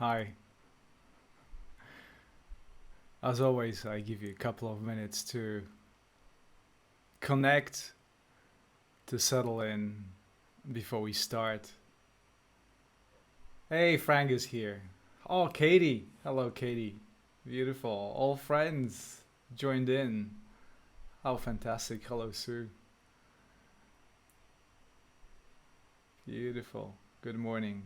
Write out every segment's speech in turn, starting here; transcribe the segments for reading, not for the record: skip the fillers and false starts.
Hi. As always, I give you a couple of minutes to connect, to settle in before we start. Hey, Frank is here. Oh, Katie. Hello, Katie. Beautiful. All friends joined in. How fantastic. Hello, Sue. Beautiful. Good morning.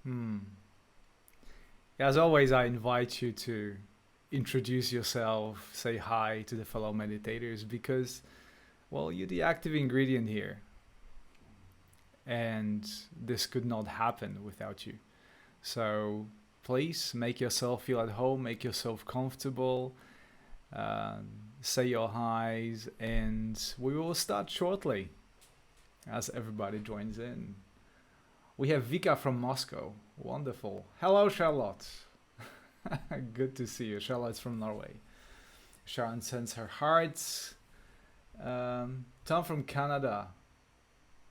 Hmm. As always, I invite you to introduce yourself, say hi to the fellow meditators because, well, you're the active ingredient here, and this could not happen without you. So please make yourself feel at home, make yourself comfortable, um, say your highs, and we will start shortly as everybody joins in. We have Vika from Moscow. Wonderful. Hello, Charlotte. Good to see you. Charlotte's from Norway. Sharon sends her hearts. Tom from Canada.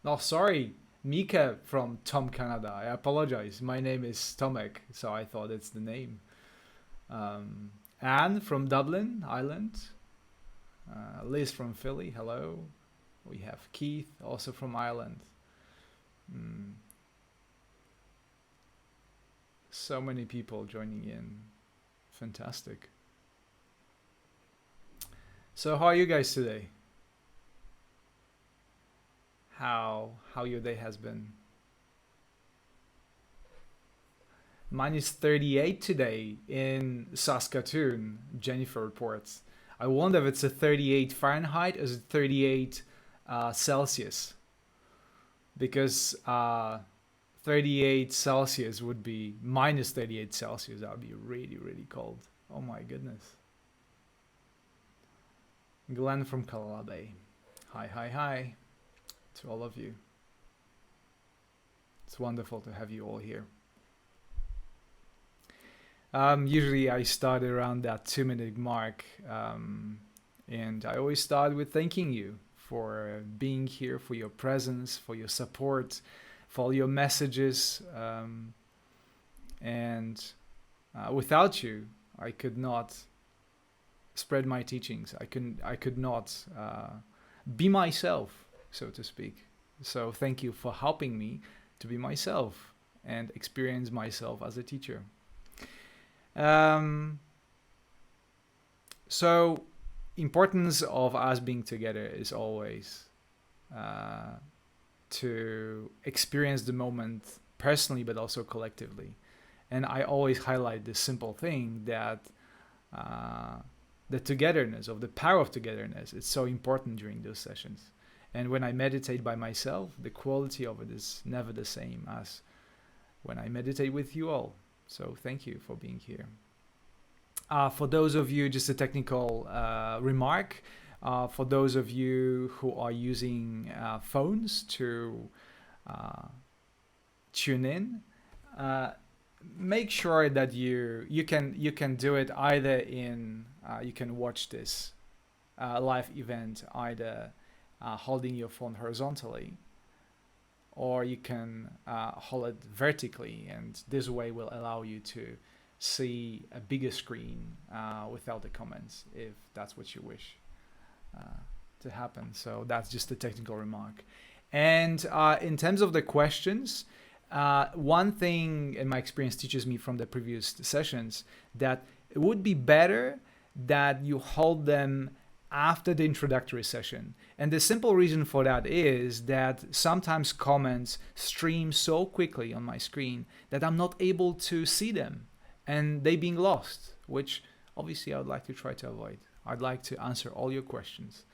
Oh, sorry. Mika from Tom Canada. I apologize. My name is Tomek, so I thought it's the name. Anne from Dublin, Ireland. Liz from Philly. Hello. We have Keith, also from Ireland. Mm, so many people joining in. Fantastic. So, how are you guys today? How your day has been? Minus 38 today in Saskatoon, Jennifer reports. I wonder if it's a 38 Fahrenheit or is it 38 Celsius? Because 38 Celsius would be minus 38 Celsius. That would be really, really cold. Oh my goodness. Glenn from Kalala Bay. Hi, hi, hi to all of you. It's wonderful to have you all here. Usually I start around that 2 minute mark, and I always start with thanking you for being here, for your presence, for your support, for all your messages, and without you, I could not spread my teachings. I could not be myself, so to speak. So thank you for helping me to be myself and experience myself as a teacher. Um, so importance of us being together is always uh, to experience the moment personally, but also collectively. And I always highlight this simple thing that the togetherness of the power of togetherness is so important during those sessions. And when I meditate by myself, the quality of it is never the same as when I meditate with you all. So thank you for being here. For those of you, just a technical remark. For those of you who are using phones to tune in, make sure that you can do it either in you can watch this live event either holding your phone horizontally, or you can hold it vertically, and this way will allow you to see a bigger screen without the comments if that's what you wish to happen. So that's just a technical remark. And in terms of the questions, one thing in my experience teaches me from the previous sessions that it would be better that you hold them after the introductory session. And the simple reason for that is that sometimes comments stream so quickly on my screen that I'm not able to see them and they being lost, which obviously I would like to try to avoid. I'd like to answer all your questions,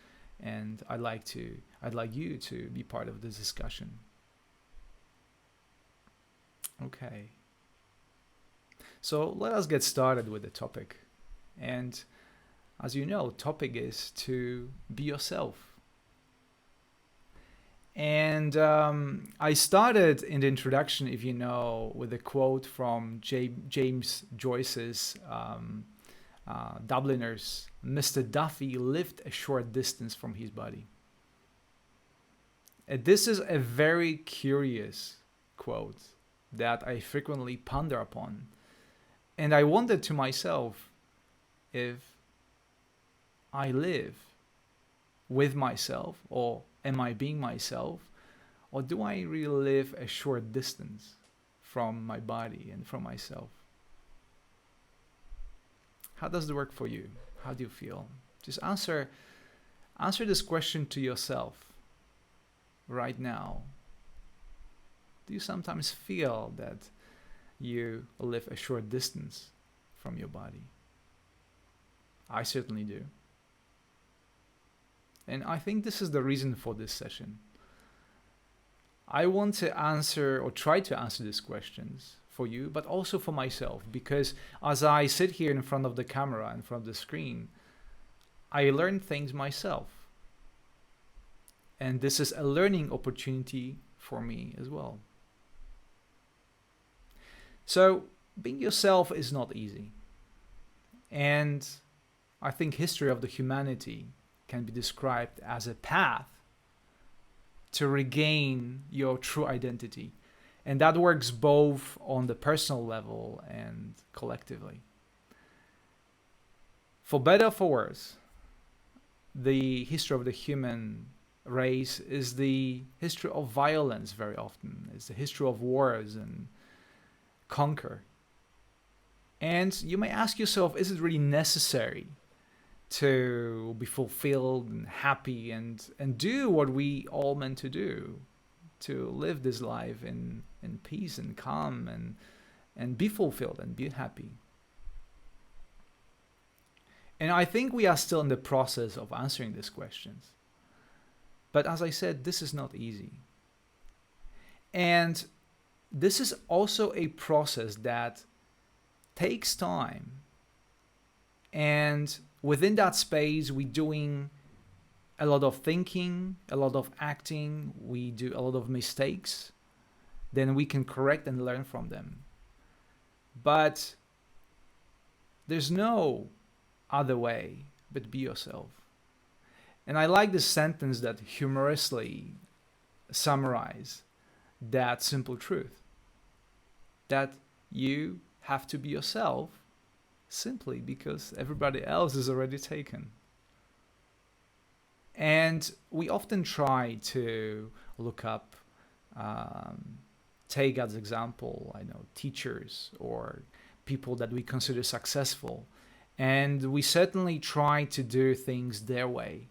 and I'd like you to be part of this discussion. Okay. So let us get started with the topic. And as you know, topic is to be yourself. And I started in the introduction, if you know, with a quote from James Joyce's Dubliners. Mr. Duffy lived a short distance from his body. This is a very curious quote that I frequently ponder upon. And I wondered to myself if I live with myself, or am I being myself, or do I really live a short distance from my body and from myself? How does it work for you? How do you feel? Just answer this question to yourself right now. Do you sometimes feel that you live a short distance from your body? I certainly do. And I think this is the reason for this session. I want to answer, or try to answer, these questions for you, but also for myself, because as I sit here in front of the camera, in front of the screen, I learn things myself. And this is a learning opportunity for me as well. So being yourself is not easy. And I think history of the humanity can be described as a path to regain your true identity. And that works both on the personal level and collectively. For better or for worse, the history of the human race is the history of violence very often. It's the history of wars and conquer. And you may ask yourself, is it really necessary to be fulfilled and happy and do what we all meant to do, to live this life in peace and calm and be fulfilled and be happy? And I think we are still in the process of answering these questions. But as I said, this is not easy. And this is also a process that takes time. And within that space, we're doing a lot of thinking, a lot of acting, we do a lot of mistakes. Then we can correct and learn from them. But there's no other way but be yourself. And I like this sentence that humorously summarizes that simple truth, that you have to be yourself simply because everybody else is already taken. And we often try to look up, take as example, teachers or people that we consider successful. And we certainly try to do things their way.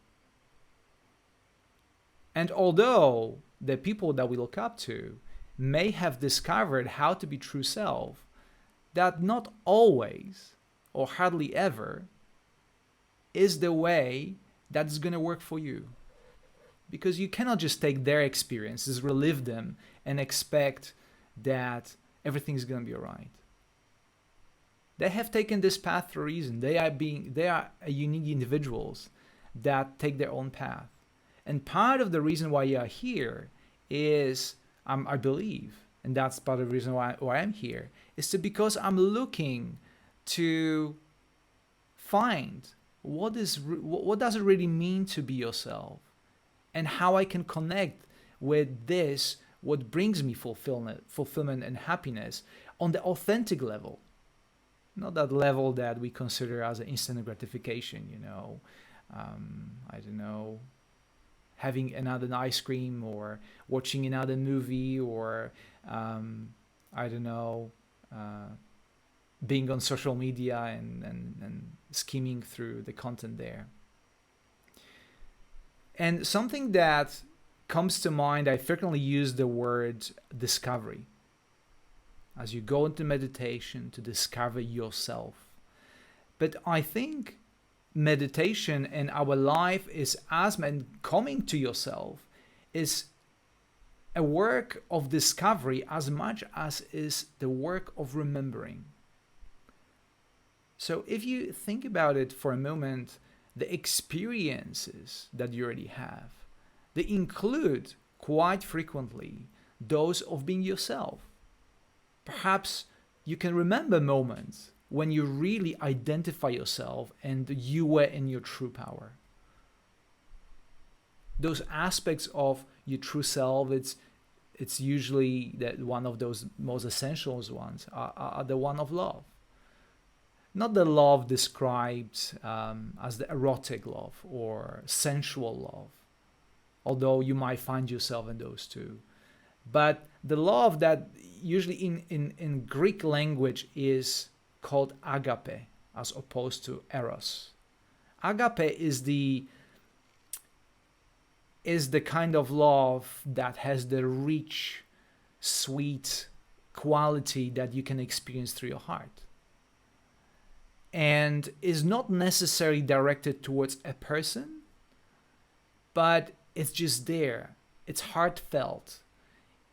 And although the people that we look up to may have discovered how to be true self, that not always, or hardly ever, is the way that's going to work for you. Because you cannot just take their experiences, relive them, and expect that everything's going to be all right. They have taken this path for a reason. They are unique individuals that take their own path. And part of the reason why you are here is, I believe, and that's part of the reason why I'm here, is because I'm looking to find what does it really mean to be yourself, and how I can connect with this, what brings me fulfillment and happiness on the authentic level. Not that level that we consider as an instant gratification, I don't know, having another ice cream or watching another movie or, I don't know, being on social media and skimming through the content there. And something that comes to mind, I frequently use the word discovery. As you go into meditation to discover yourself. But I think meditation in our life is coming to yourself is a work of discovery as much as is the work of remembering. So if you think about it for a moment, the experiences that you already have, they include quite frequently those of being yourself. Perhaps you can remember moments when you really identify yourself and you were in your true power. those aspects of your true self, it's usually that one of those most essential ones are the one of love. Not the love described as the erotic love or sensual love, although you might find yourself in those two. But the love that usually in Greek language is called agape, as opposed to eros. Agape is the kind of love that has the rich, sweet quality that you can experience through your heart, and is not necessarily directed towards a person, but it's just there. It's heartfelt.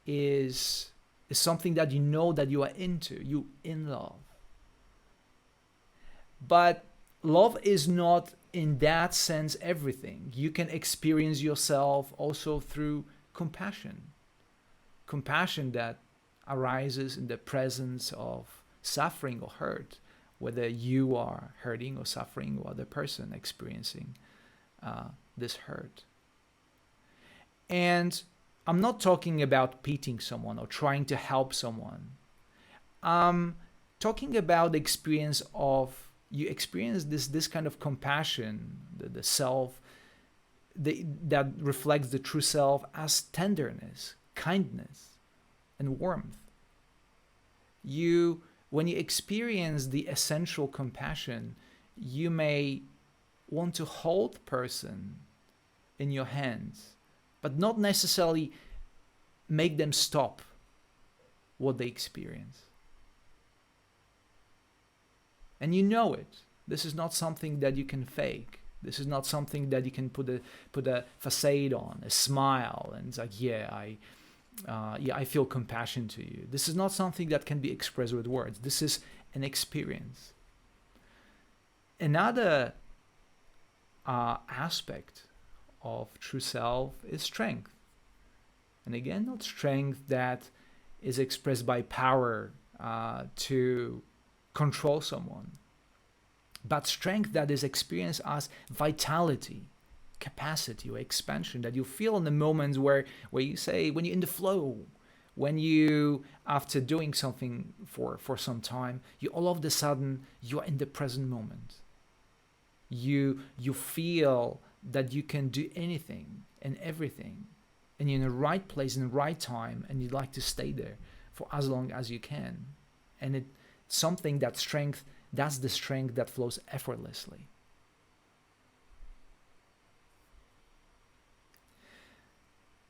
Is something that you know that you are into. You in love. But love is not in that sense everything. You can experience yourself also through compassion. Compassion that arises in the presence of suffering or hurt, whether you are hurting or suffering or the person experiencing this hurt. And I'm not talking about pitying someone or trying to help someone. I'm talking about the experience of, you experience this kind of compassion, the self, that reflects the true self as tenderness, kindness, and warmth. When you experience the essential compassion, you may want to hold the person in your hands, but not necessarily make them stop what they experience. And you know it. This is not something that you can fake. This is not something that you can put a facade on, a smile, and it's like, I feel compassion to you. This is not something that can be expressed with words. This is an experience. Another aspect of true self is strength. And again, not strength that is expressed by power to control someone, but strength that is experienced as vitality, capacity, or expansion that you feel in the moments where you say, when you're in the flow, when you, after doing something for some time, you all of a sudden, you are in the present moment. You feel that you can do anything and everything, and you're in the right place in the right time, and you'd like to stay there for as long as you can. And it's something that strength, that's the strength that flows effortlessly.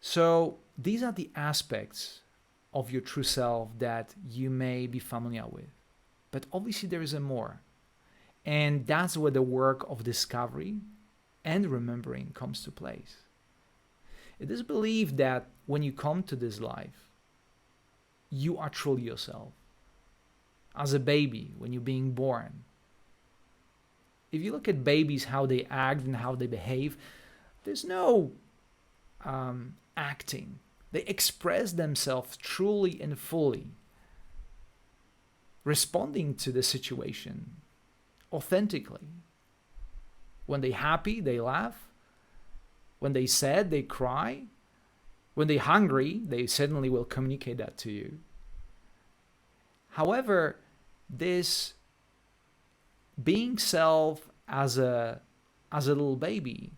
So these are the aspects of your true self that you may be familiar with. But obviously there is a more. And that's where the work of discovery and remembering comes to place. It is believed that when you come to this life, you are truly yourself. As a baby, when you're being born. If you look at babies, how they act and how they behave, there's no acting. They express themselves truly and fully, responding to the situation authentically. When they're happy, they laugh. When they're sad, they cry. When they're hungry, they certainly will communicate that to you. However, this being self as a little baby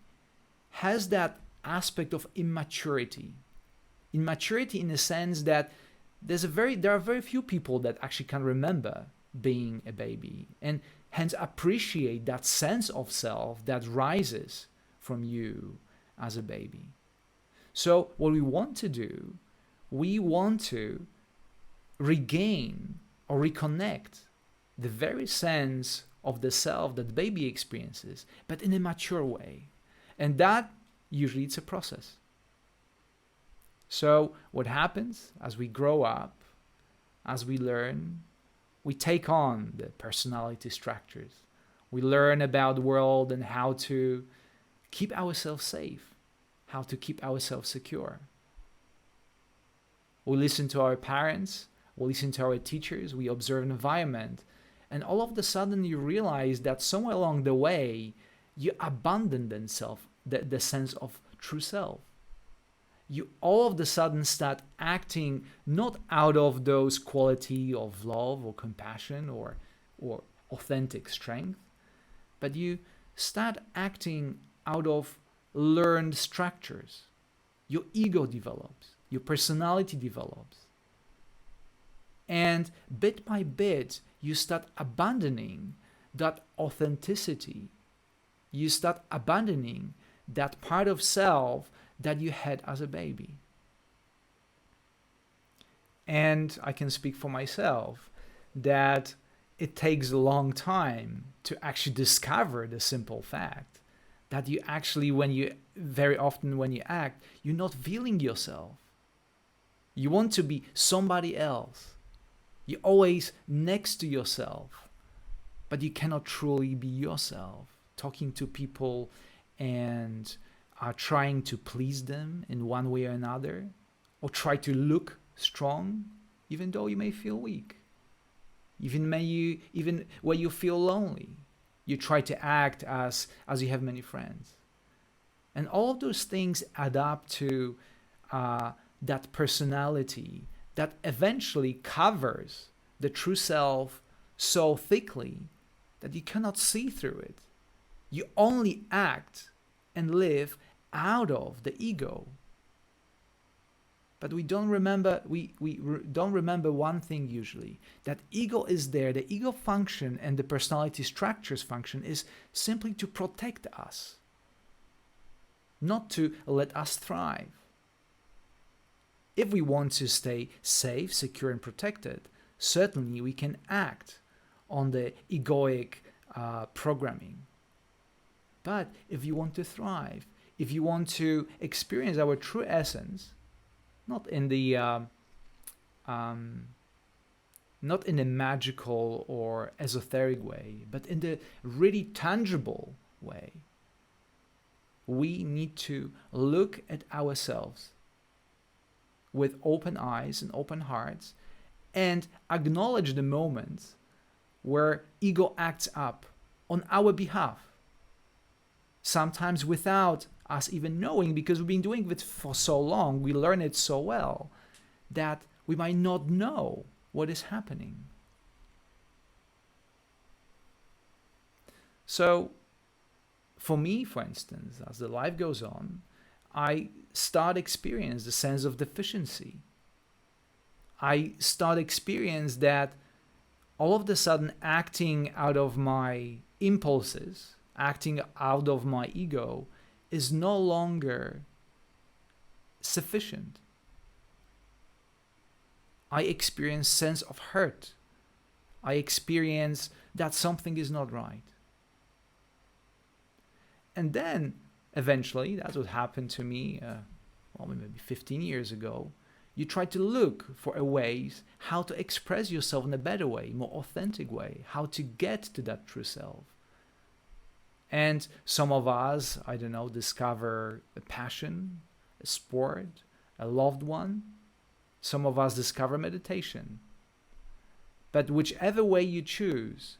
has that aspect of immaturity. Immaturity in the sense that there are very few people that actually can remember being a baby, and hence appreciate that sense of self that rises from you as a baby. So what we want to do, we want to regain or reconnect the very sense of the self that the baby experiences, but in a mature way. And that usually it's a process. So what happens as we grow up, as we learn, we take on the personality structures. We learn about the world and how to keep ourselves safe, how to keep ourselves secure. We listen to our parents, we listen to our teachers, we observe an environment, and all of a sudden you realize that somewhere along the way you abandon the sense of true self. You all of a sudden start acting not out of those quality of love or compassion or authentic strength, but you start acting out of learned structures. Your ego develops, your personality develops. And bit by bit, you start abandoning that authenticity. You start abandoning that part of self that you had as a baby. And I can speak for myself that it takes a long time to actually discover the simple fact that you actually, very often when you act, you're not feeling yourself. You want to be somebody else. You're always next to yourself, but you cannot truly be yourself. Talking to people and are trying to please them in one way or another, or try to look strong, even though you may feel weak. Even when you feel lonely, you try to act as you have many friends. And all of those things add up to that personality that eventually covers the true self so thickly that you cannot see through it. You only act and live out of the ego. But we don't remember one thing usually, that ego is there. The ego function and the personality structures function is simply to protect us, not to let us thrive. If we want to stay safe, secure, and protected, certainly we can act on the egoic programming. But if you want to thrive, if you want to experience our true essence, not in the magical or esoteric way, but in the really tangible way, we need to look at ourselves with open eyes and open hearts and acknowledge the moments where ego acts up on our behalf. Sometimes without us even knowing, because we've been doing it for so long, we learn it so well that we might not know what is happening. So for me, for instance, as the life goes on, I start experience the sense of deficiency. I start experience that all of a sudden acting out of my impulses, acting out of my ego, is no longer sufficient. I experience sense of hurt. I experience that something is not right. And then eventually, that's what happened to me, maybe 15 years ago. You try to look for ways how to express yourself in a better way, more authentic way, how to get to that true self. And some of us, discover a passion, a sport, a loved one. Some of us discover meditation. But whichever way you choose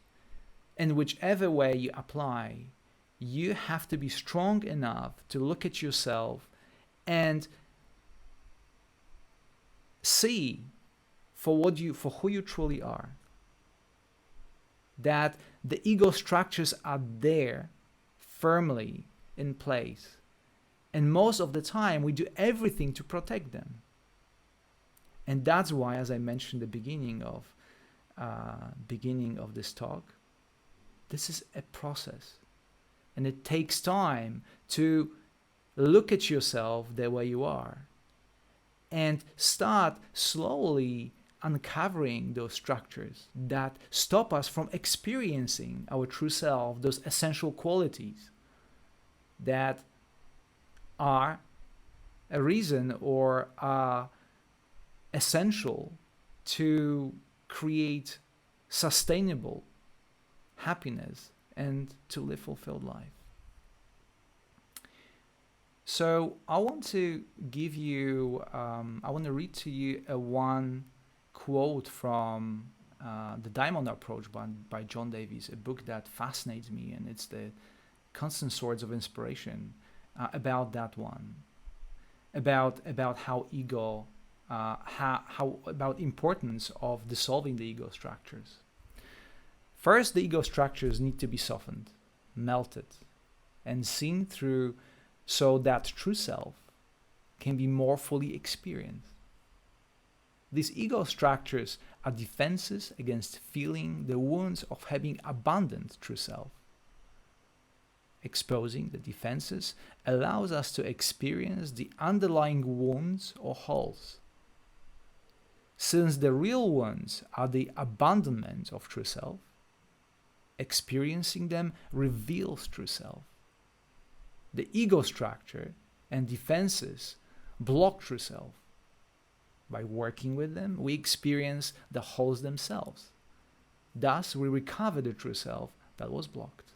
and whichever way you apply, you have to be strong enough to look at yourself and see for who you truly are. That the ego structures are there firmly in place. And most of the time we do everything to protect them. And that's why, as I mentioned at the beginning of this talk, this is a process. And it takes time to look at yourself the way you are and start slowly uncovering those structures that stop us from experiencing our true self, those essential qualities that are a reason or are essential to create sustainable happiness and to live fulfilled life. So I want to give you, I want to read to you one quote from The Diamond Approach by John Davies, a book that fascinates me, and it's the constant source of inspiration about that one, about how ego, how about importance of dissolving the ego structures. First, the ego structures need to be softened, melted, and seen through so that true self can be more fully experienced. These ego structures are defenses against feeling the wounds of having abandoned true self. Exposing the defenses allows us to experience the underlying wounds or holes. Since the real wounds are the abandonment of true self, experiencing them reveals true self. The ego structure and defenses block true self. By working with them, we experience the holes themselves. Thus, we recover the true self that was blocked.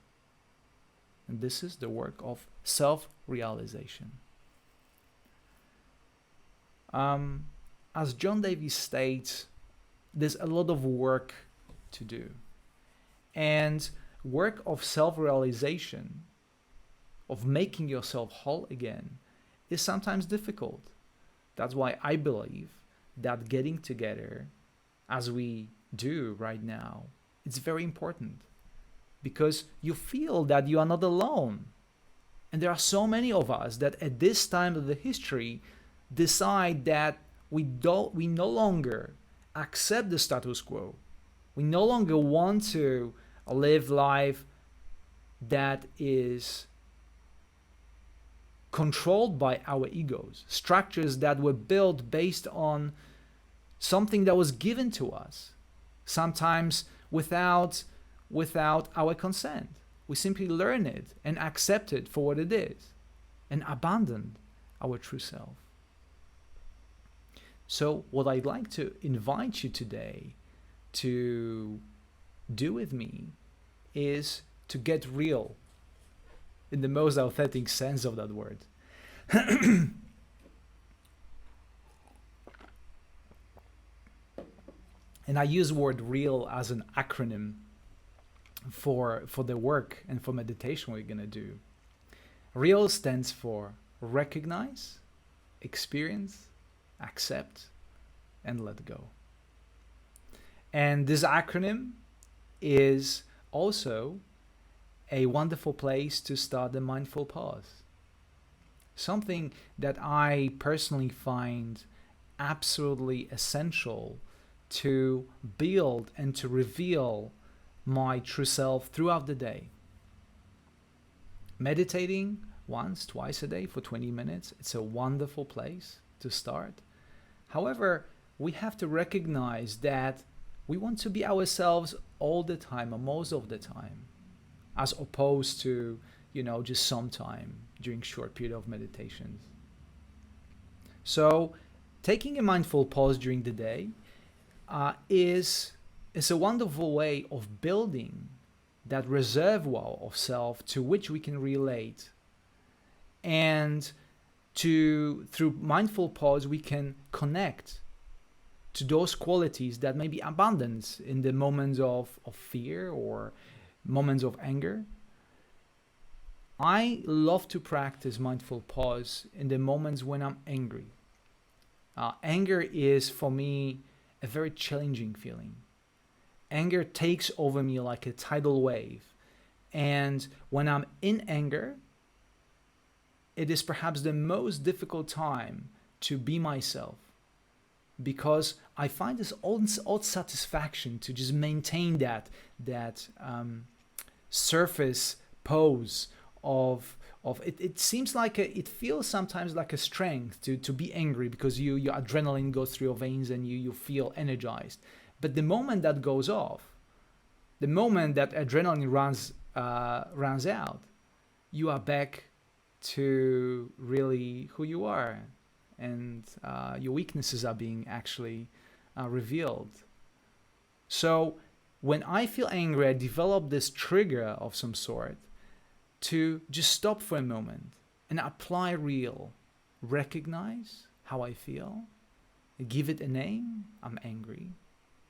And this is the work of self-realization. As John Davies states, there's a lot of work to do. And work of self-realization, of making yourself whole again, is sometimes difficult. That's why I believe that getting together, as we do right now, it's very important. Because you feel that you are not alone. And there are so many of us that at this time of the history decide that we no longer accept the status quo. We no longer want to live life that is controlled by our egos, structures that were built based on something that was given to us, sometimes without our consent. We simply learn it and accept it for what it is and abandon our true self. So what I'd like to invite you today to do with me is to get real in the most authentic sense of that word. And I use word real as an acronym for the work and for meditation we're going to do. Real stands for recognize, experience, accept, and let go. And this acronym is also a wonderful place to start the mindful pause. Something that I personally find absolutely essential to build and to reveal my true self throughout the day. Meditating once, twice a day for 20 minutes, it's a wonderful place to start. However, we have to recognize that we want to be ourselves all the time or most of the time, as opposed to, just sometime during short period of meditations. So taking a mindful pause during the day is a wonderful way of building that reservoir of self to which we can relate. And through mindful pause, we can connect to those qualities that may be abundant in the moments of fear or moments of anger. I love to practice mindful pause in the moments when I'm angry. Anger is, for me, a very challenging feeling. Anger takes over me like a tidal wave. And when I'm in anger, it is perhaps the most difficult time to be myself, because I find this odd satisfaction to just maintain that surface pose of it. It seems like it feels sometimes like a strength to be angry, because your adrenaline goes through your veins and you feel energized. But the moment that goes off, the moment that adrenaline runs out, you are back to really who you are, and your weaknesses are being actually revealed. So when I feel angry, I develop this trigger of some sort to just stop for a moment and apply real, recognize how I feel, give it a name. I'm angry.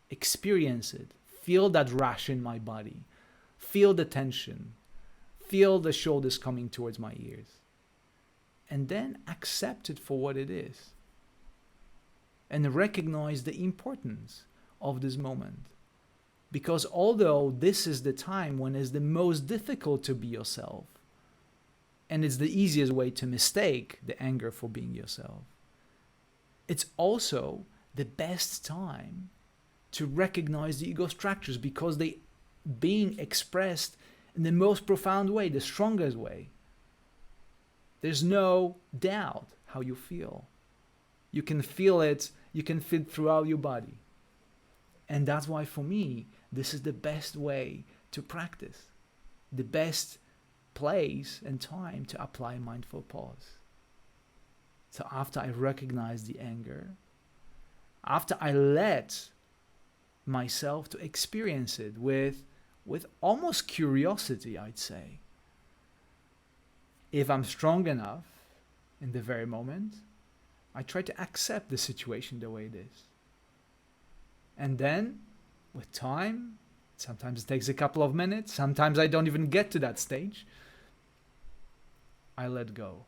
Experience it. Feel that rush in my body. Feel the tension. Feel the shoulders coming towards my ears. and then accept it for what it is and recognize the importance of this moment. Because although this is the time when it's the most difficult to be yourself, and it's the easiest way to mistake the anger for being yourself, it's also the best time to recognize the ego structures, because they being expressed in the most profound way, the strongest way. There's no doubt how you feel. You can feel it, you can feel it throughout your body. And that's why for me, this is the best way to practice, the best place and time to apply mindful pause. So after I recognize the anger, after I let myself to experience it with almost curiosity, I'd say, if I'm strong enough in the very moment, I try to accept the situation the way it is. And then, with time, sometimes it takes a couple of minutes, sometimes I don't even get to that stage, I let go.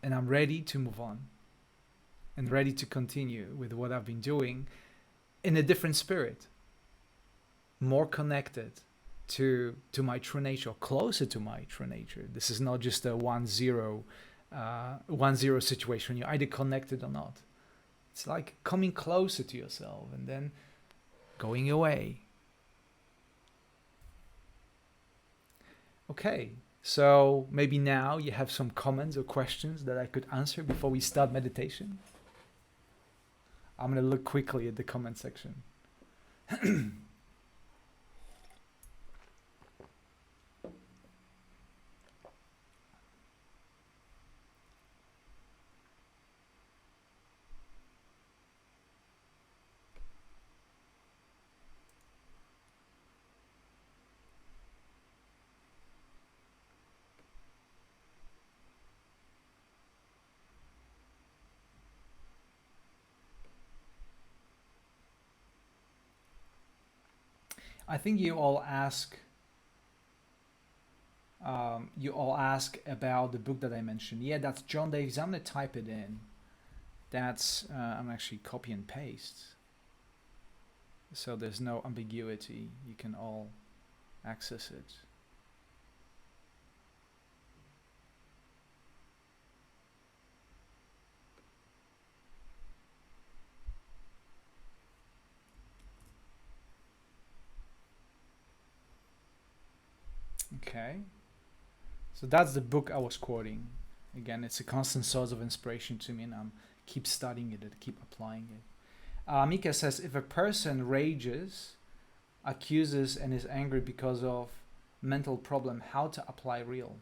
And I'm ready to move on and ready to continue with what I've been doing in a different spirit, more connected to my true nature, closer to my true nature. This is not just a 1-0 situation. You're either connected or not. It's like coming closer to yourself and then going away. Okay, so maybe now you have some comments or questions that I could answer before we start meditation. I'm going to look quickly at the comment section. I think you all ask about the book that I mentioned. Yeah, that's John Davies. I'm going to type it in. That's I'm actually copy and paste, so there's no ambiguity. You can all access it. Okay, so that's the book I was quoting. Again, it's a constant source of inspiration to me, and I'm keep studying it and keep applying it. Mika says, if a person rages, accuses, and is angry because of mental problem, how to apply real?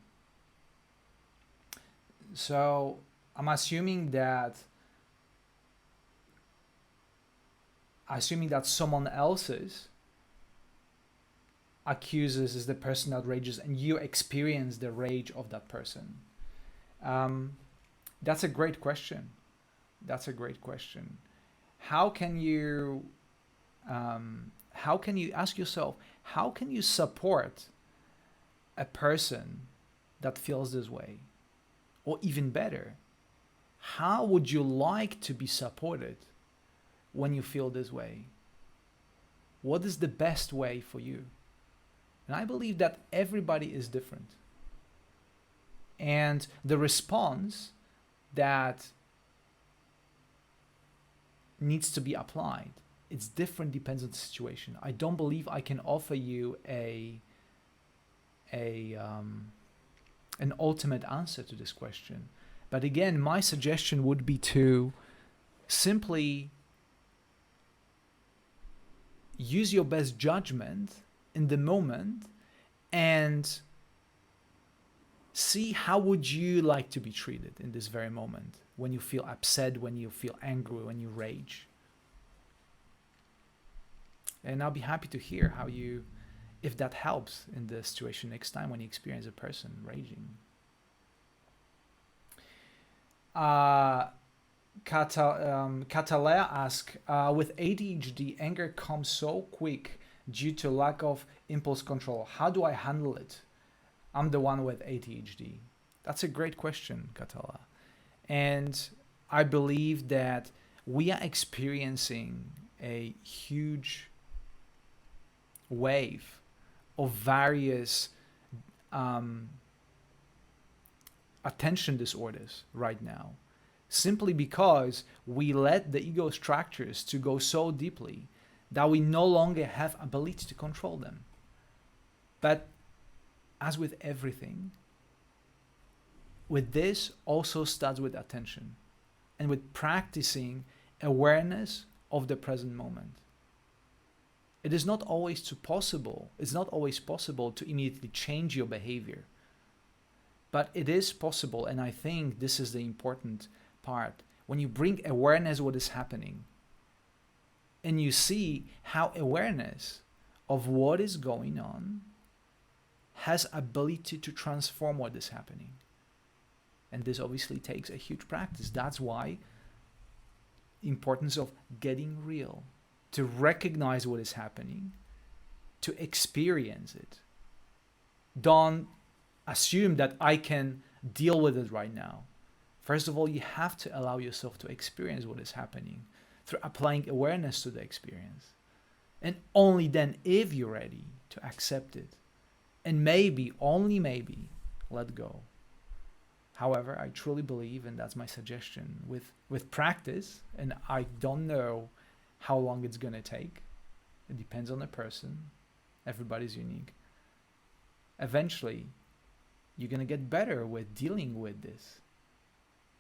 So I'm assuming that someone else's accuses is the person that rages, and you experience the rage of that person. That's a great question. How can you ask yourself, how can you support a person that feels this way? Or even better, how would you like to be supported when you feel this way? What is the best way for you? And I believe that everybody is different. And the response that needs to be applied, it's different, depends on the situation. I don't believe I can offer you an ultimate answer to this question. But again, my suggestion would be to simply use your best judgment in the moment and see how would you like to be treated in this very moment, when you feel upset, when you feel angry, when you rage. And I'll be happy to hear if that helps in the situation next time when you experience a person raging. Katalea asks, with ADHD, anger comes so quick due to lack of impulse control. How do I handle it? I'm the one with ADHD. That's a great question, Katala. And I believe that we are experiencing a huge wave of various um, attention disorders right now, simply because we let the ego structures to go so deeply that we no longer have ability to control them. But as with everything, with this also starts with attention and with practicing awareness of the present moment. It is not always possible. It's not always possible to immediately change your behavior, but it is possible, and I think this is the important part. When you bring awareness what is happening, and you see how awareness of what is going on has ability to transform what is happening. And this obviously takes a huge practice. That's why importance of getting real, to recognize what is happening, to experience it. Don't assume that I can deal with it right now. First of all, you have to allow yourself to experience what is happening through applying awareness to the experience. And only then, if you're ready, to accept it. And maybe, only maybe, let go. However, I truly believe, and that's my suggestion, with practice, and I don't know how long it's going to take. It depends on the person. Everybody's unique. Eventually, you're going to get better with dealing with this.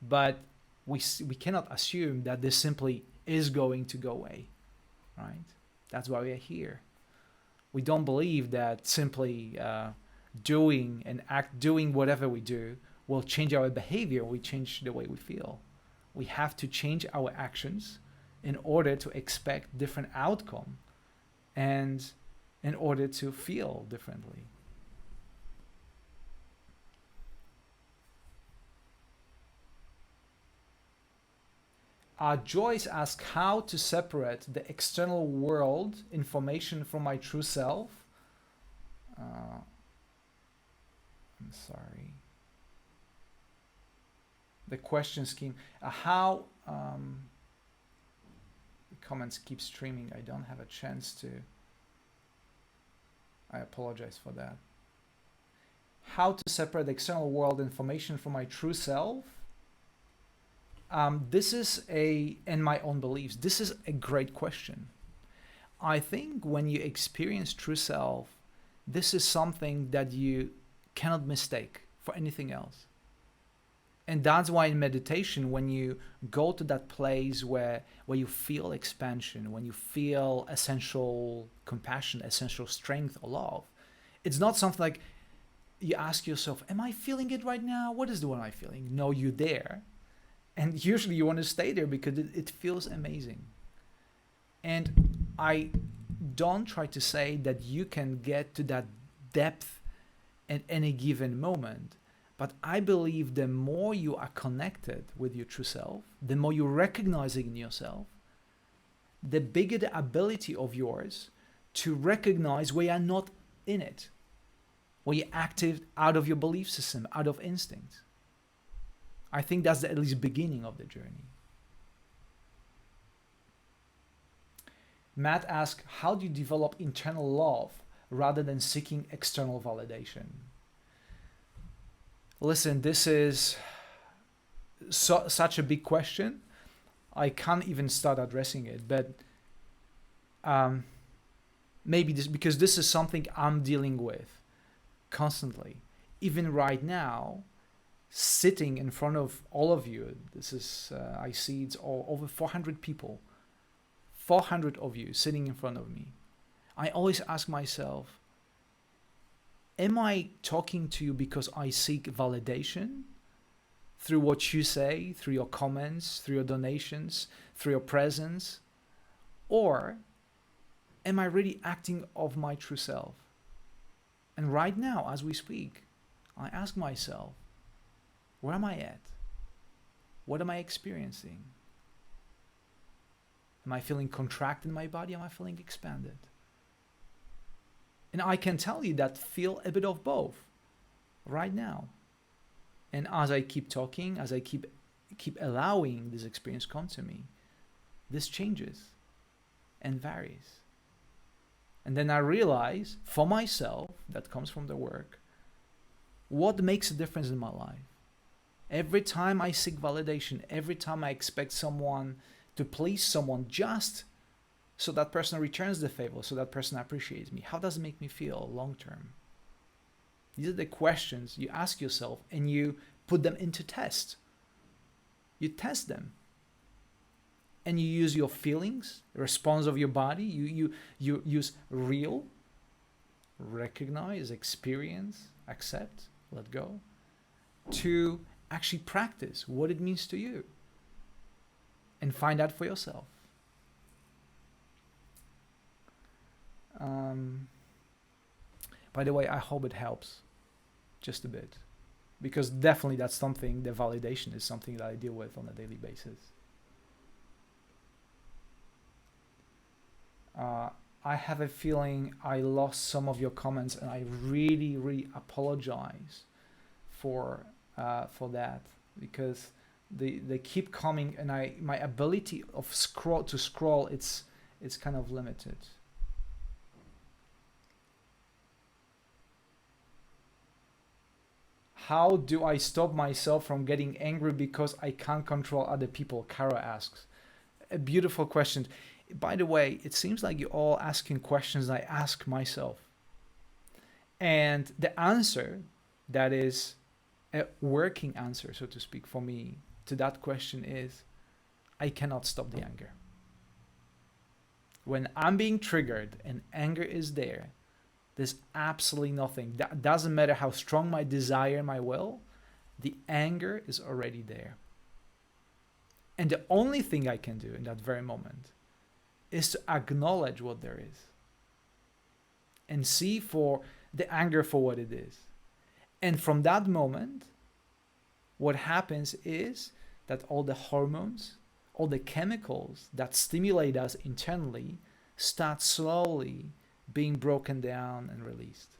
But we cannot assume that this simply is going to go away, right? That's why we are here. We don't believe that simply doing whatever we do will change our behavior. We change the way we feel. We have to change our actions in order to expect different outcome and in order to feel differently. Joyce asks how to separate the external world information from my true self. I'm sorry. The question scheme. How the comments keep streaming. I don't have a chance to. I apologize for that. How to separate the external world information from my true self. This is and my own beliefs. This is a great question. I think when you experience true self, this is something that you cannot mistake for anything else. And that's why in meditation, when you go to that place where you feel expansion, when you feel essential compassion, essential strength or love, it's not something like you ask yourself, am I feeling it right now? What is the one I'm feeling? No, you're there. And usually you want to stay there because it feels amazing. And I don't try to say that you can get to that depth at any given moment. But I believe the more you are connected with your true self, the more you recognize it in yourself, the bigger the ability of yours to recognize where you're not in it, where you're active out of your belief system, out of instinct. I think that's the at least beginning of the journey. Matt asks, how do you develop internal love rather than seeking external validation? Listen, this is such a big question. I can't even start addressing it, but maybe because this is something I'm dealing with constantly. Even right now, sitting in front of all of you, this is, I see it's over 400 people, 400 of you sitting in front of me. I always ask myself, am I talking to you because I seek validation through what you say, through your comments, through your donations, through your presence? Or am I really acting of my true self? And right now, as we speak, I ask myself, where am I at? What am I experiencing? Am I feeling contracted in my body? Am I feeling expanded? And I can tell you that feel a bit of both right now. And as I keep talking, as I keep allowing this experience come to me, this changes and varies. And then I realize for myself, that comes from the work, what makes a difference in my life. Every time I seek validation, every time I expect someone to please someone just so that person returns the favor, so that person appreciates me, how does it make me feel long term? These are the questions you ask yourself, and you put them into test. You test them. And you use your feelings, the response of your body. You use real, recognize, experience, accept, let go, to actually practice what it means to you and find out for yourself. By the way, I hope it helps just a bit, because definitely that's something, the validation is something that I deal with on a daily basis. I have a feeling I lost some of your comments, and I really, really apologize for that, because they keep coming, and my ability of scroll it's kind of limited. How do I stop myself from getting angry because I can't control other people? Kara asks. A beautiful question. By the way, it seems like you're all asking questions I ask myself. And the answer that is a working answer, so to speak, for me to that question is, I cannot stop the anger. When I'm being triggered and anger is there, there's absolutely nothing. That doesn't matter how strong my desire, my will, the anger is already there. And the only thing I can do in that very moment is to acknowledge what there is and see for the anger for what it is. And from that moment, what happens is that all the hormones, all the chemicals that stimulate us internally start slowly being broken down and released.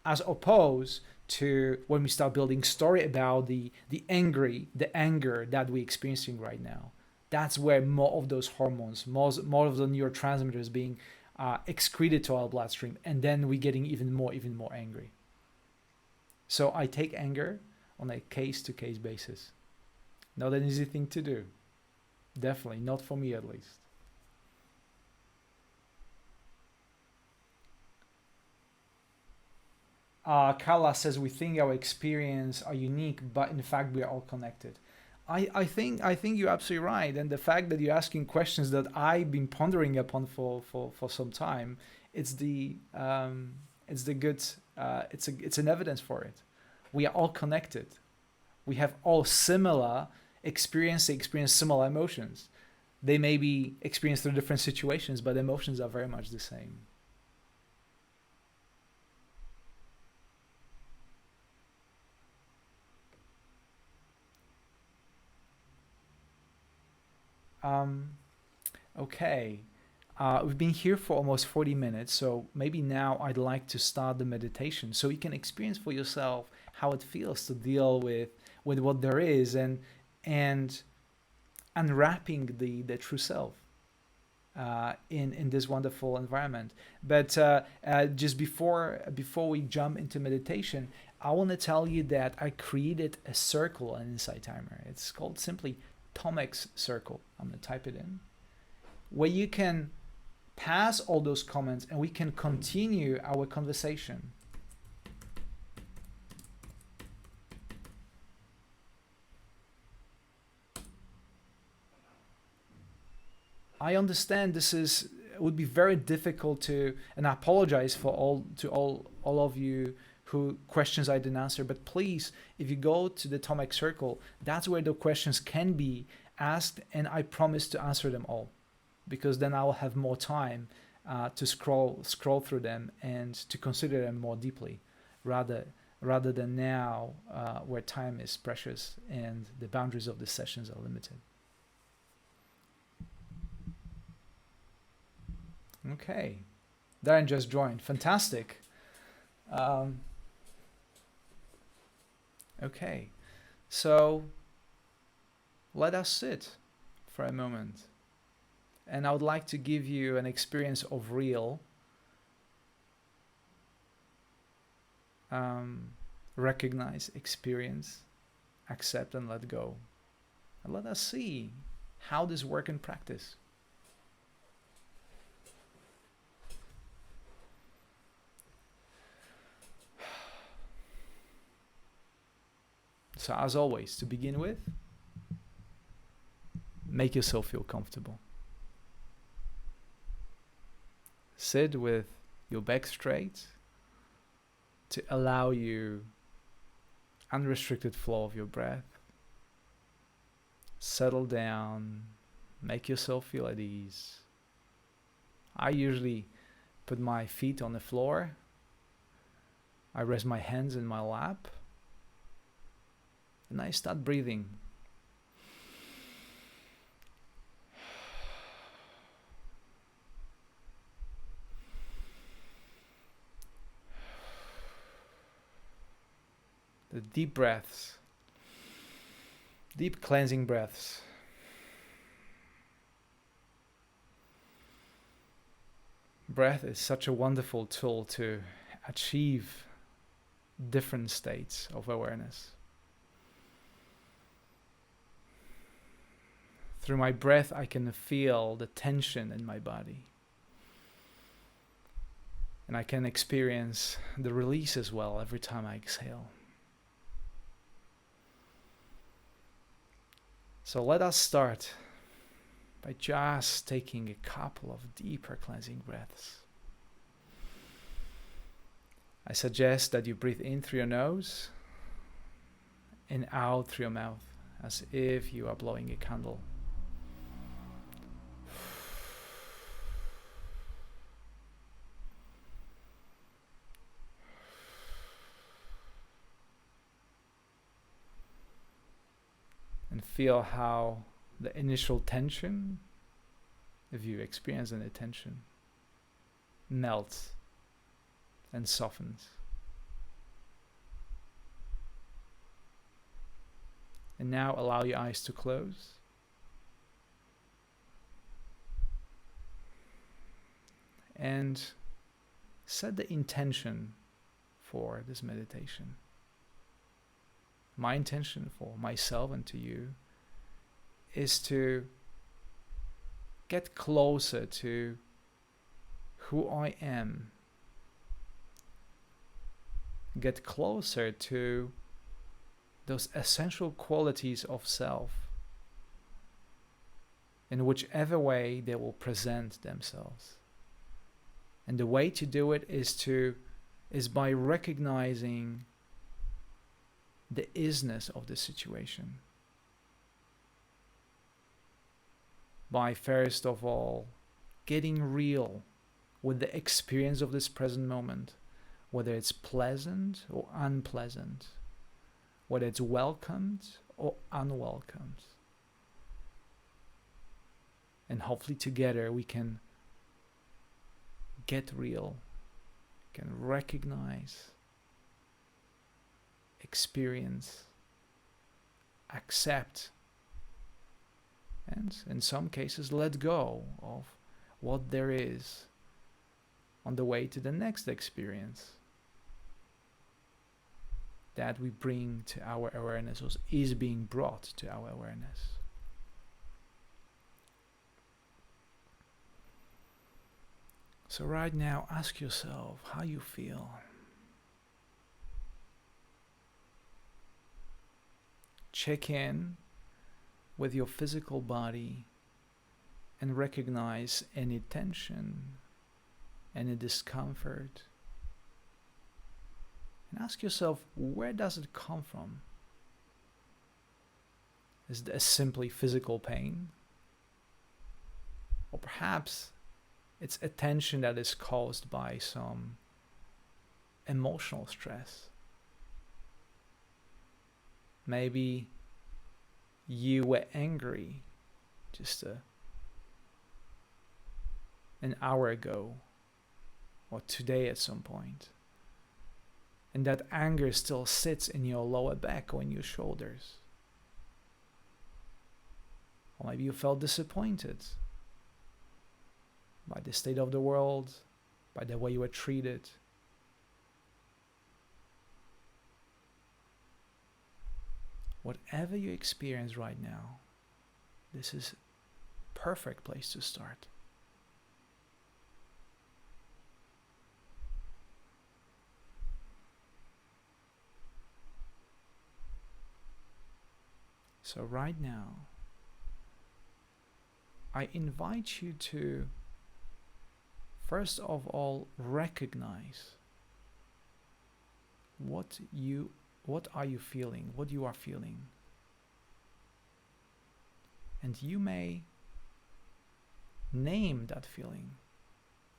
As opposed to when we start building story about the anger that we're experiencing right now. That's where more of those hormones, more of the neurotransmitters being excreted to our bloodstream, and then we're getting even more angry. So I take anger on a case-to-case basis. Not an easy thing to do. Definitely not for me, at least. Carla says we think our experience are unique, but in fact we are all connected. I think you're absolutely right, and the fact that you're asking questions that I've been pondering upon for some time, it's an evidence for it. We are all connected. We have all similar experience similar emotions. They may be experienced through different situations, but emotions are very much the same. Okay. We've been here for almost 40 minutes, so maybe now I'd like to start the meditation so you can experience for yourself how it feels to deal with what there is, and unwrapping the true self in this wonderful environment. But just before we jump into meditation, I want to tell you that I created a circle on Insight Timer. It's called simply Tomek's Circle. I'm going to type it in, where you can pass all those comments and we can continue our conversation. I understand this would be very difficult to, and I apologize for all of you who questions I didn't answer, but please, if you go to the Tomek Circle, that's where the questions can be asked, and I promise to answer them all, because then I'll have more time to scroll through them and to consider them more deeply, rather than now where time is precious and the boundaries of the sessions are limited. Okay, Darren just joined. Fantastic. Okay, So let us sit for a moment. And I would like to give you an experience of real. Recognize, experience, accept, and let go. And let us see how this works in practice. So, as always, to begin with, make yourself feel comfortable. Sit with your back straight to allow you unrestricted flow of your breath. Settle down, make yourself feel at ease. I usually put my feet on the floor. I rest my hands in my lap. And I start breathing. The deep breaths, deep cleansing breaths. Breath is such a wonderful tool to achieve different states of awareness. Through my breath, I can feel the tension in my body. And I can experience the release as well every time I exhale. So let us start by just taking a couple of deeper cleansing breaths. I suggest that you breathe in through your nose and out through your mouth, as if you are blowing a candle. And feel how the initial tension, if you experience any tension, melts and softens. And now allow your eyes to close. And set the intention for this meditation. My intention for myself and to you is to get closer to who I am. Get closer to those essential qualities of self in whichever way they will present themselves. And the way to do it is by recognizing the isness of the situation. By first of all getting real with the experience of this present moment, whether it's pleasant or unpleasant, whether it's welcomed or unwelcomed. And hopefully together we can get real, can recognize, experience, accept, and in some cases let go of what there is on the way to the next experience that we bring to our awareness, or is being brought to our awareness. So right now, ask yourself how you feel. Check in with your physical body and recognize any tension, any discomfort. And ask yourself, where does it come from? Is it simply physical pain? Or perhaps it's a tension that is caused by some emotional stress. Maybe you were angry just an hour ago or today at some point. And that anger still sits in your lower back or in your shoulders. Or maybe you felt disappointed by the state of the world, by the way you were treated. Whatever you experience right now, this is a perfect place to start. So right now, I invite you to, first of all, recognize what are you feeling, what you are feeling. And you may name that feeling,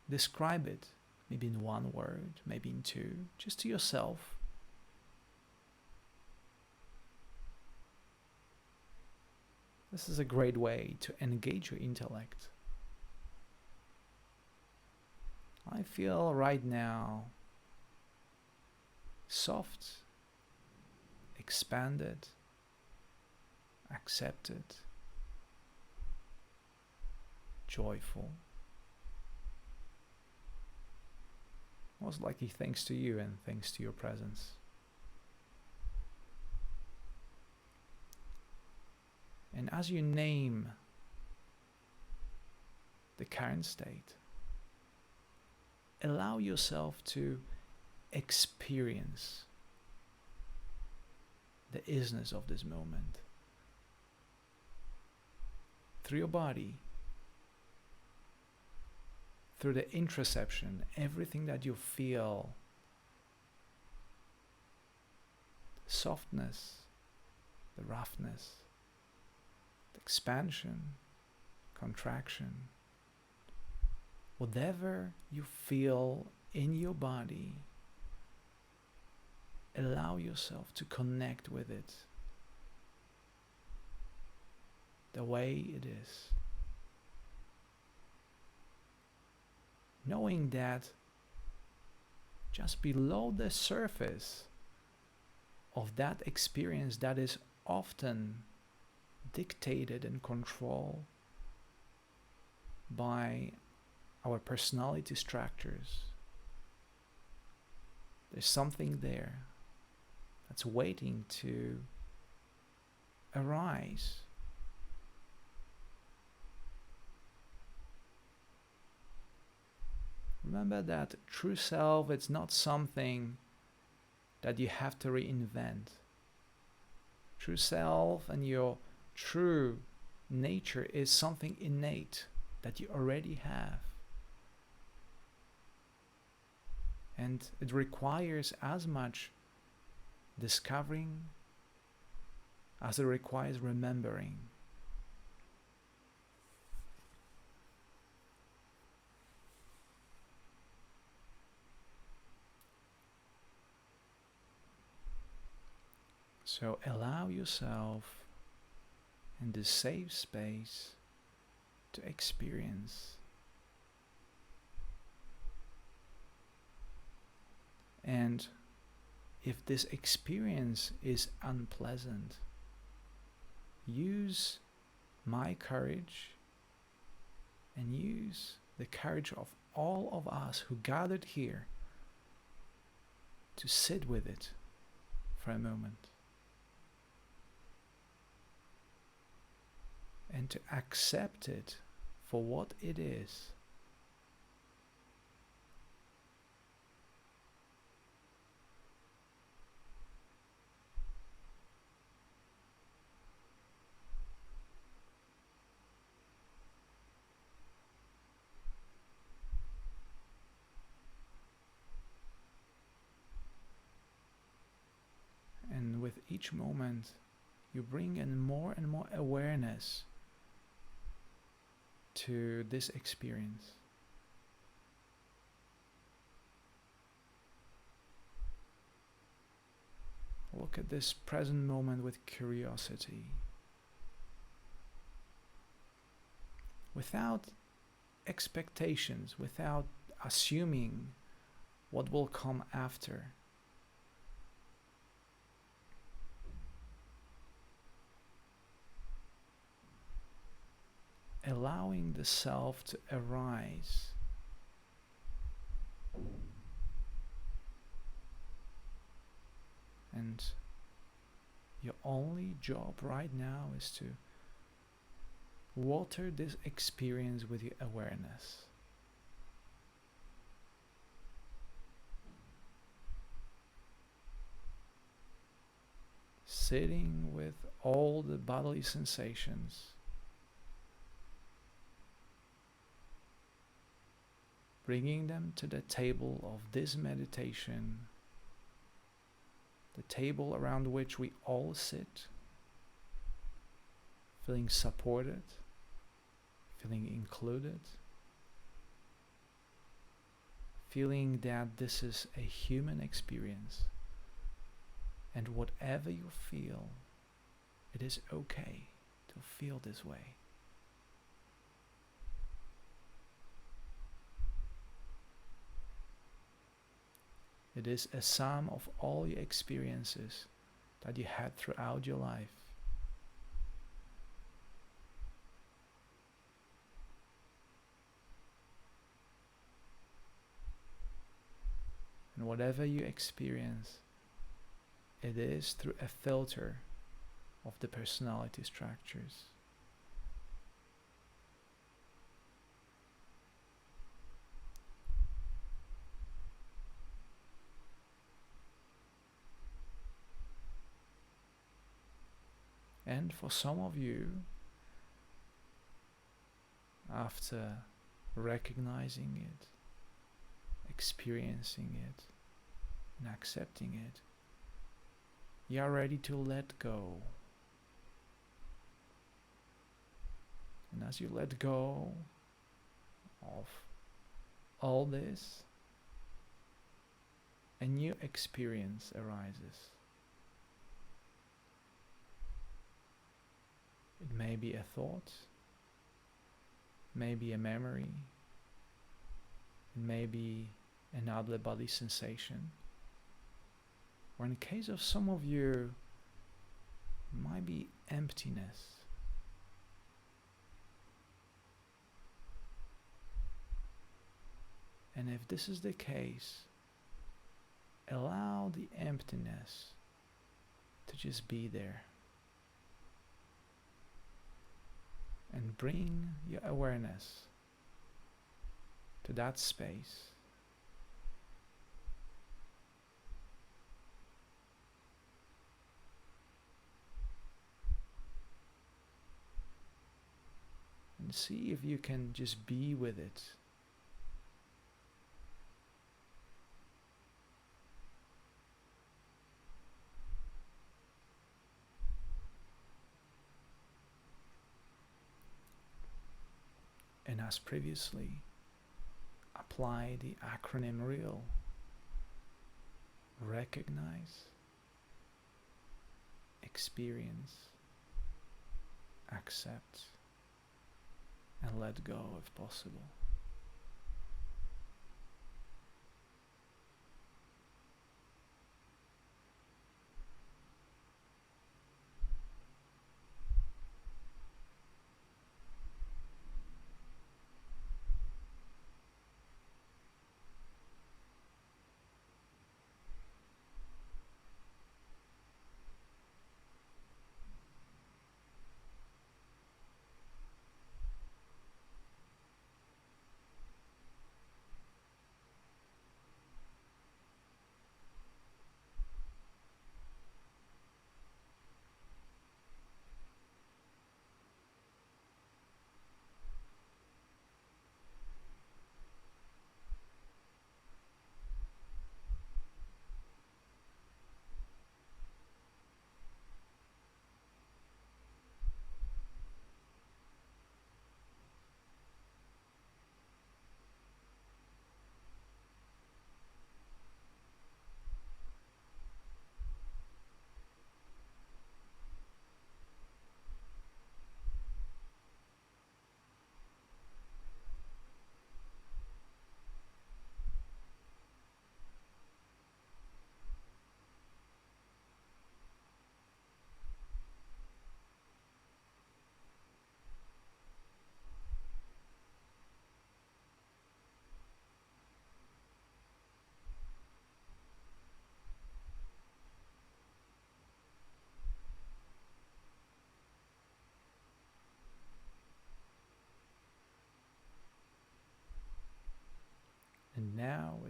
describe it, maybe in one word, maybe in two, just to yourself. This is a great way to engage your intellect. I feel right now soft, expanded, accepted, joyful. Most likely thanks to you and thanks to your presence. And as you name the current state, allow yourself to experience the isness of this moment through your body, through the interoception, everything that you feel, the softness, the roughness, the expansion, contraction, whatever you feel in your body, allow yourself to connect with it the way it is. Knowing that just below the surface of that experience that is often dictated and controlled by our personality structures, there's something there that's waiting to arise. Remember that true self, it's not something that you have to reinvent. True self and your true nature is something innate that you already have. And it requires as much discovering as it requires remembering. So allow yourself in this safe space to experience. And if this experience is unpleasant, use my courage and use the courage of all of us who gathered here to sit with it for a moment and to accept it for what it is. And with each moment, you bring in more and more awareness to this experience. Look at this present moment with curiosity, without expectations, without assuming what will come after. allowing the self to arise. And your only job right now is to water this experience with your awareness. Sitting with all the bodily sensations, bringing them to the table of this meditation, the table around which we all sit, feeling supported, feeling included, feeling that this is a human experience. And whatever you feel, it is okay to feel this way. It is a sum of all your experiences that you had throughout your life. And whatever you experience, it is through a filter of the personality structures. And for some of you, after recognizing it, experiencing it, and accepting it, you are ready to let go. And as you let go of all this, a new experience arises. It may be a thought, maybe a memory, it may be another body sensation, or in the case of some of you, it might be emptiness. And if this is the case, allow the emptiness to just be there. And bring your awareness to that space. And see if you can just be with it. And as previously, apply the acronym REAL. Recognize, experience, accept, and let go if possible.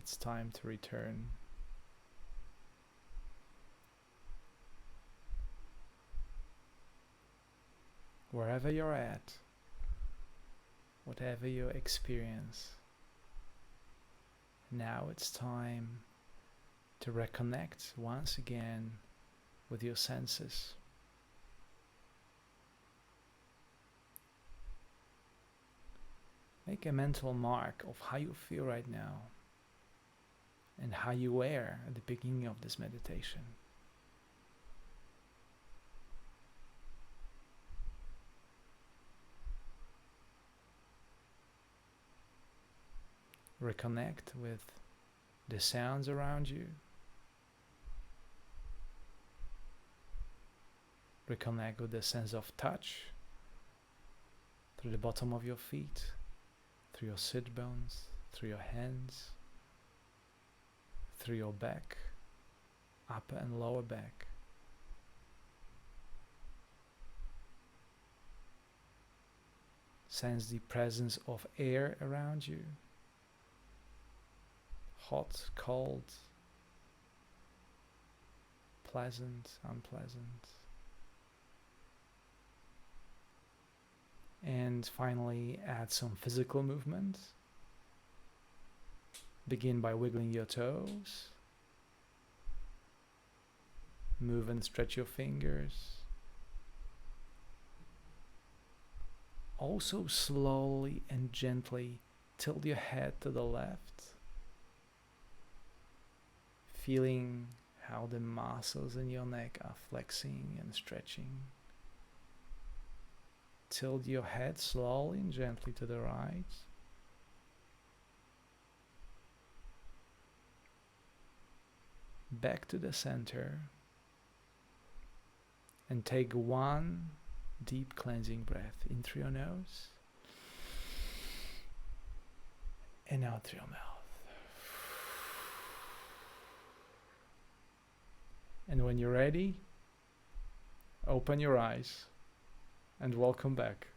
it's time to return. Wherever you're at, whatever your experience, now it's time to reconnect once again with your senses. Make a mental mark of how you feel right now and how you were at the beginning of this meditation. Reconnect with the sounds around you. Reconnect with the sense of touch through the bottom of your feet, through your sit bones, through your hands, through your back, upper and lower back. Sense the presence of air around you. Hot, cold, pleasant, unpleasant. And finally, add some physical movement. Begin by wiggling your toes. Move and stretch your fingers. Also slowly and gently tilt your head to the left. Feeling how the muscles in your neck are flexing and stretching. Tilt your head slowly and gently to the right. Back to the center. And take one deep cleansing breath in through your nose and out through your mouth. And when you're ready, open your eyes and welcome back.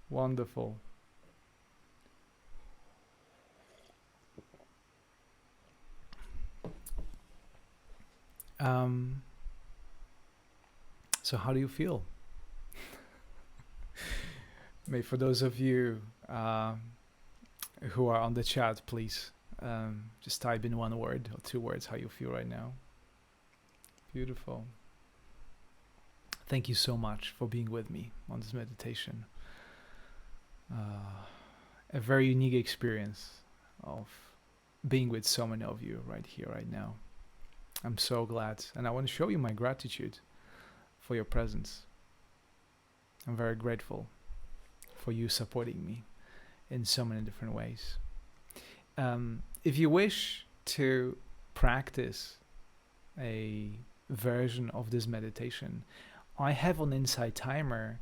Wonderful. So how do you feel? Maybe for those of you who are on the chat, please just type in one word or two words how you feel right now. Beautiful. Thank you so much for being with me on this meditation. A very unique experience of being with so many of you right here, right now. I'm so glad, and I want to show you my gratitude for your presence. I'm very grateful for you supporting me in so many different ways. If you wish to practice a version of this meditation, I have on Insight Timer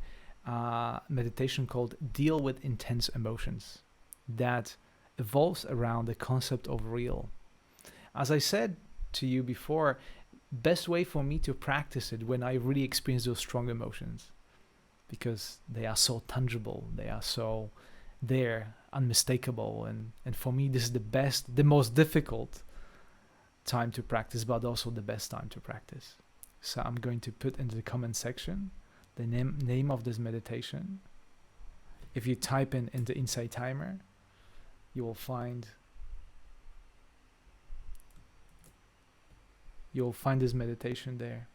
meditation called Deal with Intense Emotions that evolves around the concept of real. As I said to you before, best way for me to practice it when I really experience those strong emotions, because they are so tangible, they are so there, unmistakable, and for me this is the most difficult time to practice, but also the best time to practice. So I'm going to put into the comment section the name of this meditation. If you type in the Insight Timer, you will find this meditation there.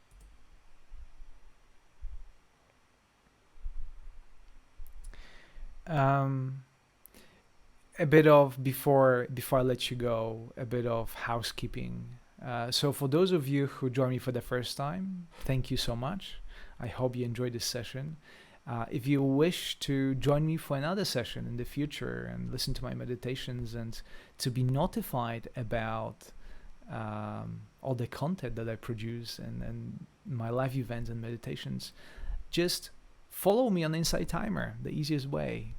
A bit of, before I let you go, a bit of housekeeping. So for those of you who join me for the first time, thank you so much. I hope you enjoyed this session. If you wish to join me for another session in the future and listen to my meditations and to be notified about all the content that I produce and my live events and meditations, just follow me on Insight Timer, the easiest way.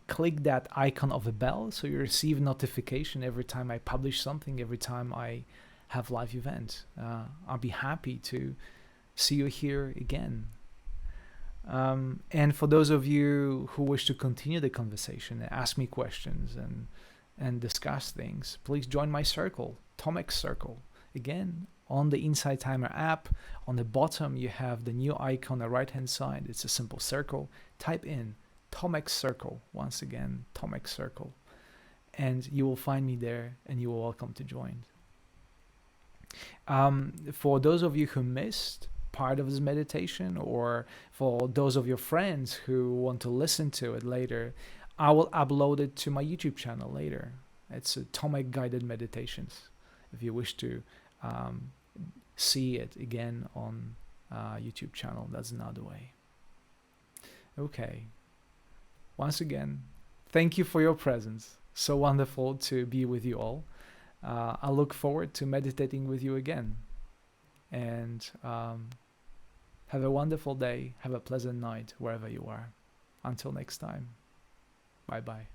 Click that icon of a bell so you receive notification every time I publish something, every time I have live events. I'll be happy to see you here again. And for those of you who wish to continue the conversation and ask me questions and discuss things, please join my circle, Tomic's Circle. Again, on the Insight Timer app, on the bottom you have the new icon on the right hand side. It's a simple circle. Type in Tomic's Circle. Once again, Tomic's Circle. And you will find me there, and you are welcome to join. For those of you who missed part of this meditation, or for those of your friends who want to listen to it later, I will upload it to my YouTube channel later. It's Atomic Guided Meditations. If you wish to see it again on YouTube channel, that's another way. Okay. Once again, thank you for your presence. So wonderful to be with you all. I look forward to meditating with you again. And have a wonderful day. Have a pleasant night wherever you are. Until next time. Bye-bye.